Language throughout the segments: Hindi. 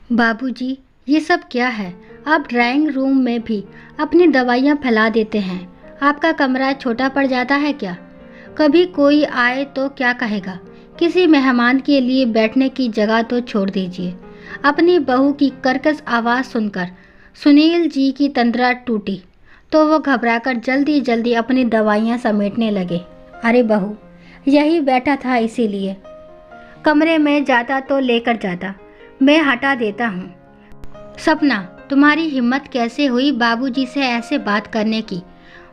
बाबूजी, ये सब क्या है? आप ड्राइंग रूम में भी अपनी दवाइयाँ फैला देते हैं। आपका कमरा छोटा पड़ जाता है क्या? कभी कोई आए तो क्या कहेगा? किसी मेहमान के लिए बैठने की जगह तो छोड़ दीजिए। अपनी बहू की कर्कश आवाज़ सुनकर सुनील जी की तंद्रा टूटी तो वो घबराकर जल्दी जल्दी अपनी दवाइयाँ समेटने लगे। अरे बहू, यही बैठा था, इसीलिए कमरे में जाता तो लेकर जाता, मैं हटा देता हूँ। सपना, तुम्हारी हिम्मत कैसे हुई बाबूजी से ऐसे बात करने की?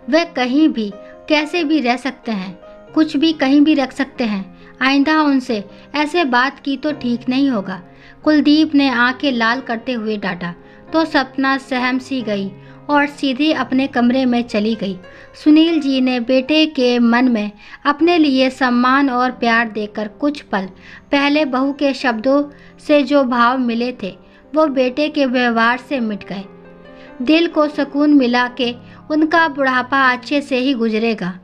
वे कहीं भी कैसे भी रह सकते हैं, कुछ भी कहीं भी रख सकते हैं। आइंदा उनसे ऐसे बात की तो ठीक नहीं होगा। कुलदीप ने आंखें लाल करते हुए डांटा तो सपना सहम सी गई और सीधे अपने कमरे में चली गई। सुनील जी ने बेटे के मन में अपने लिए सम्मान और प्यार देकर कुछ पल पहले बहू के शब्दों से जो भाव मिले थे वो बेटे के व्यवहार से मिट गए। दिल को सुकून मिला कि उनका बुढ़ापा अच्छे से ही गुजरेगा।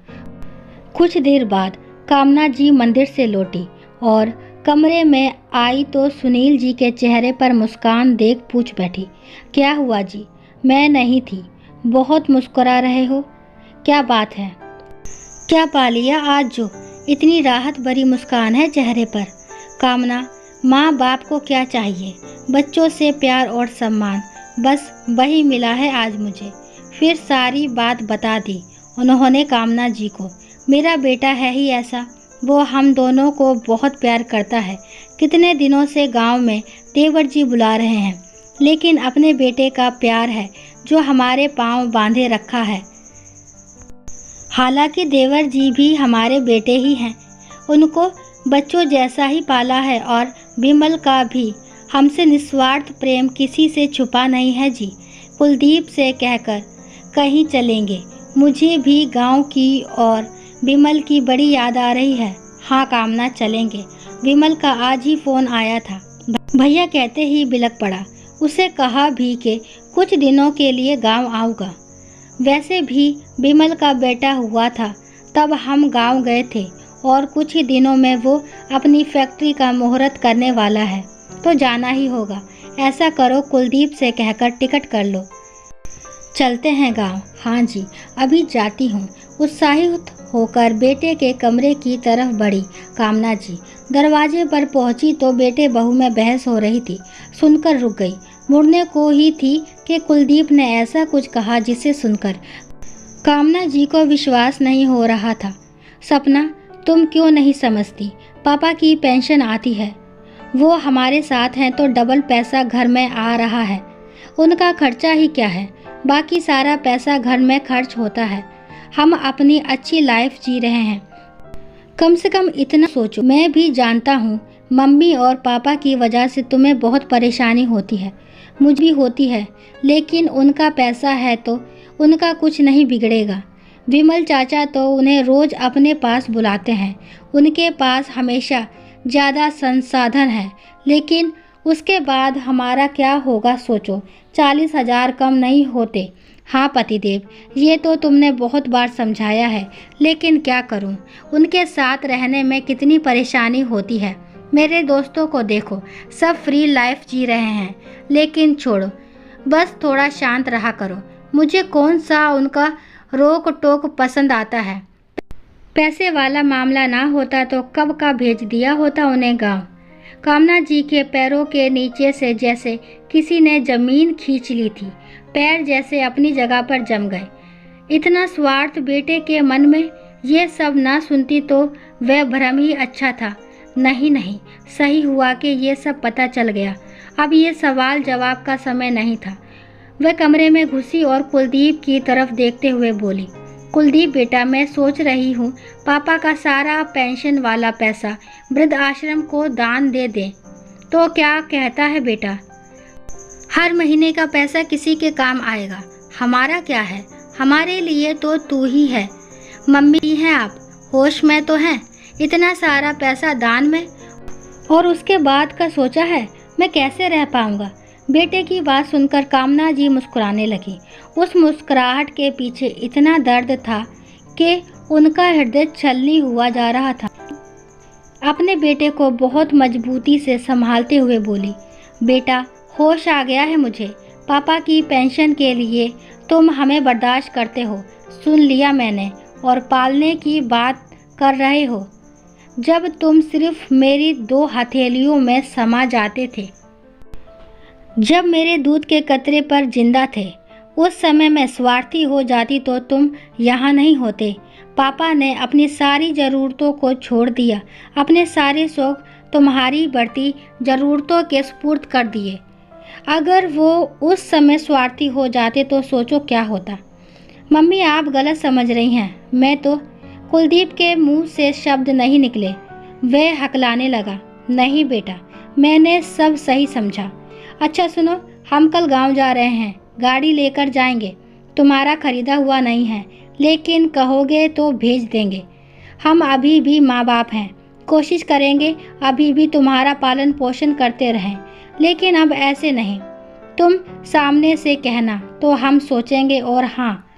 कुछ देर बाद कामना जी मंदिर से लौटी और कमरे में आई तो सुनील जी के चेहरे पर मुस्कान देख पूछ बैठी, क्या हुआ जी? मैं नहीं थी। बहुत मुस्कुरा रहे हो, क्या बात है? क्या पा लिया आज जो इतनी राहत भरी मुस्कान है चेहरे पर? कामना, माँ बाप को क्या चाहिए? बच्चों से प्यार और सम्मान, बस वही मिला है आज मुझे। फिर सारी बात बता दी उन्होंने कामना जी को। मेरा बेटा है ही ऐसा, वो हम दोनों को बहुत प्यार करता है। कितने दिनों से गांव में देवर जी बुला रहे हैं, लेकिन अपने बेटे का प्यार है जो हमारे पांव बांधे रखा है। हालांकि देवर जी भी हमारे बेटे ही हैं, उनको बच्चों जैसा ही पाला है और विमल का भी हमसे निस्वार्थ प्रेम किसी से छुपा नहीं है जी। कुलदीप से कहकर कहीं चलेंगे, मुझे भी गांव की और विमल की बड़ी याद आ रही है। हाँ कामना, चलेंगे। विमल का आज ही फ़ोन आया था, भैया कहते ही बिलक पड़ा। उसे कहा भी कि कुछ दिनों के लिए गांव आऊँगा। वैसे भी विमल का बेटा हुआ था तब हम गांव गए थे और कुछ ही दिनों में वो अपनी फैक्ट्री का मुहूर्त करने वाला है, तो जाना ही होगा। ऐसा करो, कुलदीप से कहकर टिकट कर लो, चलते हैं गांव। हाँ जी, अभी जाती हूँ। उत्साहित होकर बेटे के कमरे की तरफ बढ़ी कामना जी। दरवाजे पर पहुंची तो बेटे बहू में बहस हो रही थी, सुनकर रुक गई। मुड़ने को ही थी कि कुलदीप ने ऐसा कुछ कहा जिसे सुनकर कामना जी को विश्वास नहीं हो रहा था। सपना, तुम क्यों नहीं समझती? पापा की पेंशन आती है, वो हमारे साथ हैं तो डबल पैसा घर में आ रहा है। उनका खर्चा ही क्या है, बाकी सारा पैसा घर में खर्च होता है। हम अपनी अच्छी लाइफ जी रहे हैं। कम से कम इतना सोचो। मैं भी जानता हूँ मम्मी और पापा की वजह से तुम्हें बहुत परेशानी होती है, मुझे भी होती है, लेकिन उनका पैसा है तो उनका कुछ नहीं बिगड़ेगा। विमल चाचा तो उन्हें रोज़ अपने पास बुलाते हैं, उनके पास हमेशा ज़्यादा संसाधन है, लेकिन उसके बाद हमारा क्या होगा सोचो। 40,000 कम नहीं होते। हाँ पतिदेव, ये तो तुमने बहुत बार समझाया है, लेकिन क्या करूं, उनके साथ रहने में कितनी परेशानी होती है। मेरे दोस्तों को देखो, सब फ्री लाइफ जी रहे हैं, लेकिन छोड़ो, बस थोड़ा शांत रहा करो। मुझे कौन सा उनका रोक टोक पसंद आता है। पैसे वाला मामला ना होता तो कब का भेज दिया होता उन्हें गाँव। कामना जी के पैरों के नीचे से जैसे किसी ने जमीन खींच ली थी, पैर जैसे अपनी जगह पर जम गए। इतना स्वार्थ बेटे के मन में, ये सब ना सुनती तो वह भ्रम ही अच्छा था। नहीं नहीं, सही हुआ कि ये सब पता चल गया। अब ये सवाल जवाब का समय नहीं था। वह कमरे में घुसी और कुलदीप की तरफ देखते हुए बोली, कुलदीप बेटा, मैं सोच रही हूँ पापा का सारा पेंशन वाला पैसा वृद्ध आश्रम को दान दे दें, तो क्या कहता है बेटा? हर महीने का पैसा किसी के काम आएगा। हमारा क्या है, हमारे लिए तो तू ही है, मम्मी हैं आप, होश में तो हैं। इतना सारा पैसा दान में, और उसके बाद का सोचा है मैं कैसे रह पाऊँगा? बेटे की बात सुनकर कामना जी मुस्कुराने लगी। उस मुस्कुराहट के पीछे इतना दर्द था कि उनका हृदय छलनी हुआ जा रहा था। अपने बेटे को बहुत मजबूती से संभालते हुए बोली, बेटा होश आ गया है मुझे। पापा की पेंशन के लिए तुम हमें बर्दाश्त करते हो, सुन लिया मैंने, और पालने की बात कर रहे हो जब तुम सिर्फ मेरी 2 हथेलियों में समा जाते थे, जब मेरे दूध के कतरे पर जिंदा थे। उस समय मैं स्वार्थी हो जाती तो तुम यहाँ नहीं होते। पापा ने अपनी सारी ज़रूरतों को छोड़ दिया, अपने सारे शौक तुम्हारी बढ़ती ज़रूरतों के सुपुर्द कर दिए। अगर वो उस समय स्वार्थी हो जाते तो सोचो क्या होता। मम्मी आप गलत समझ रही हैं। मैं तो कुलदीप के मुंह से शब्द नहीं निकले। वह हकलाने लगा, नहीं बेटा, मैंने सब सही समझा। अच्छा सुनो, हम कल गांव जा रहे हैं, गाड़ी लेकर जाएंगे। तुम्हारा खरीदा हुआ नहीं है, लेकिन कहोगे तो भेज देंगे। हम अभी भी माँ बाप हैं, कोशिश करेंगे अभी भी तुम्हारा पालन पोषण करते रहें, लेकिन अब ऐसे नहीं। तुम सामने से कहना तो हम सोचेंगे, और हाँ,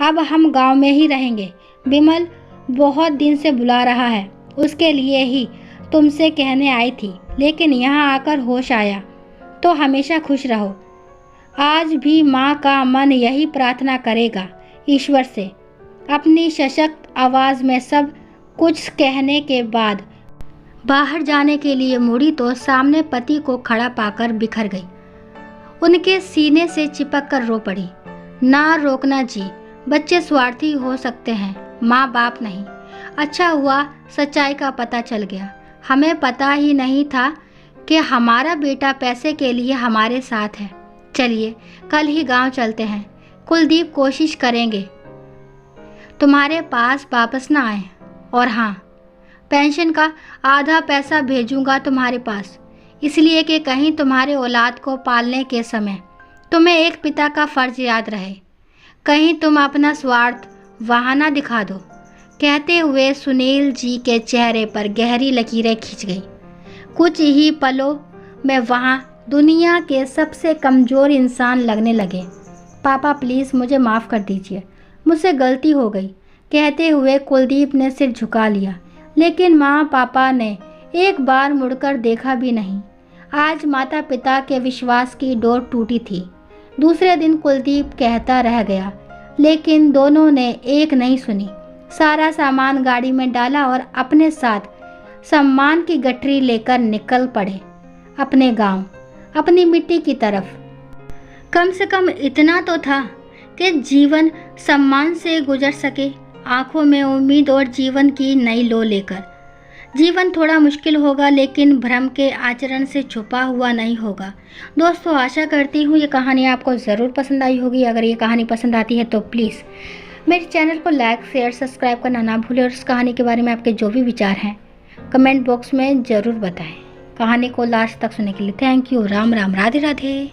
अब हम गांव में ही रहेंगे। बिमल बहुत दिन से बुला रहा है, उसके लिए ही तुमसे कहने आई थी, लेकिन यहाँ आकर होश आया। तो हमेशा खुश रहो। आज भी माँ का मन यही प्रार्थना करेगा ईश्वर से। अपनी सशक्त आवाज़ में सब कुछ कहने के बाद बाहर जाने के लिए मुड़ी तो सामने पति को खड़ा पाकर बिखर गई। उनके सीने से चिपक कर रो पड़ी। ना रोकना जी, बच्चे स्वार्थी हो सकते हैं, माँ बाप नहीं। अच्छा हुआ सच्चाई का पता चल गया। हमें पता ही नहीं था कि हमारा बेटा पैसे के लिए हमारे साथ है। चलिए कल ही गांव चलते हैं। कुलदीप कोशिश करेंगे तुम्हारे पास वापस ना आए। और हाँ, पेंशन का आधा पैसा भेजूंगा तुम्हारे पास, इसलिए कि कहीं तुम्हारे औलाद को पालने के समय तुम्हें एक पिता का फर्ज याद रहे, कहीं तुम अपना स्वार्थ वहाँ ना दिखा दो। कहते हुए सुनील जी के चेहरे पर गहरी लकीरें खिंच गई। कुछ ही पलों में वहाँ दुनिया के सबसे कमज़ोर इंसान लगने लगे। पापा प्लीज़ मुझे माफ़ कर दीजिए, मुझसे गलती हो गई, कहते हुए कुलदीप ने सिर झुका लिया। लेकिन माँ पापा ने एक बार मुड़कर देखा भी नहीं। आज माता पिता के विश्वास की डोर टूटी थी। दूसरे दिन कुलदीप कहता रह गया, लेकिन दोनों ने एक नहीं सुनी। सारा सामान गाड़ी में डाला और अपने साथ सम्मान की गठरी लेकर निकल पड़े अपने गांव, अपनी मिट्टी की तरफ। कम से कम इतना तो था कि जीवन सम्मान से गुजर सके, आंखों में उम्मीद और जीवन की नई लो लेकर। जीवन थोड़ा मुश्किल होगा, लेकिन भ्रम के आचरण से छुपा हुआ नहीं होगा। दोस्तों, आशा करती हूँ ये कहानी आपको ज़रूर पसंद आई होगी। अगर ये कहानी पसंद आती है तो प्लीज़ मेरे चैनल को लाइक शेयर सब्सक्राइब करना ना भूलें, और इस कहानी के बारे में आपके जो भी विचार हैं कमेंट बॉक्स में ज़रूर बताएं। कहानी को लास्ट तक सुनने के लिए थैंक यू। राम राम, राधे राधे।